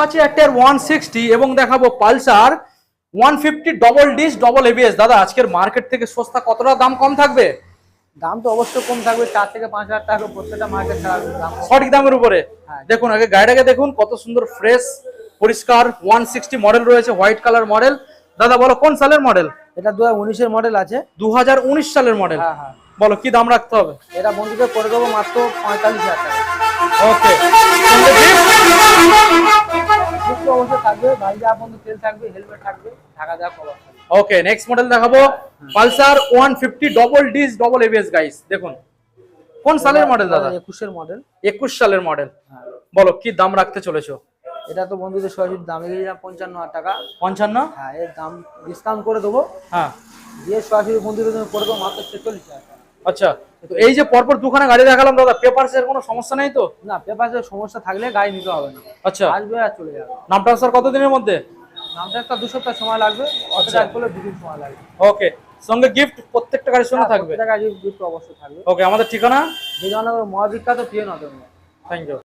আছে একটা 160 এবং দেখাবো Pulsar 150 double disc double ABS. দাদা আজকের মার্কেট থেকে সস্তা কতটা দাম কম থাকবে? দাম তো অবশ্যই কম থাকবে, 4 থেকে 5,000 টাকা প্রত্যেকটা মার্কেট ছাড়া দাম। সঠিক দামের উপরে। হ্যাঁ। দেখুন আগে গাড়িটাকে দেখুন, কত সুন্দর ফ্রেশ পরিষ্কার 160 মডেল রয়েছে, হোয়াইট কালার মডেল। দাদা বলো কোন সালের মডেল? এটা 2019 এর মডেল আছে। 2019 সালের মডেল। হ্যাঁ হ্যাঁ। বলো কি দাম রাখতে হবে? এটা বন্ধুকে করে দেবো মাত্র 45,000 টাকা। ওকে, একটু অবশ্যই থাকবে, গাড়ি যা পর্যন্ত তেল থাকবে, হেলমেট থাকবে, ঢাকা দেওয়া কভার থাকবে। ওকে নেক্সট মডেল দেখাবো Pulsar 150 double disc double ABS. Guys দেখুন কোন সালের মডেল দাদা? 21 এর মডেল। 21 সালের মডেল। হ্যাঁ। বলো কি দাম রাখতে চলেছো? এটা তো বন্ধুদের সরাসরি দামে গিয়ে 55,000 টাকা। 55? হ্যাঁ, এর দাম ডিসকাউন্ট করে দেবো। হ্যাঁ দিয়ে সরাসরি বন্ধুদের জন্য করে দেবো মাত্র 46,000 টাকা। আচ্ছা, তো এই যে পরপর দুখানা গাড়ি দেখালাম দাদা, পেপারসের কোনো সমস্যা নেই তো? না, পেপারের সমস্যা থাকলে গাড়ি নিতে হবে না। আচ্ছা, আসবে আর চলে যাবে। নাম ট্রান্সফার কতদিনের মধ্যে? নামটা একটা 2 সপ্তাহ সময় লাগবে, অতটা করলে 2 দিন সময় লাগবে। ওকে, সঙ্গে গিফট প্রত্যেকটা গাড়ির সঙ্গে থাকবে। প্রত্যেকটা গাড়ি গিফট অবশ্যই থাকবে। ওকে, আমাদের ঠিকানা? বিধাননগর মহাবিখ্যাত পিএন অটোমোবাইল। Thank you.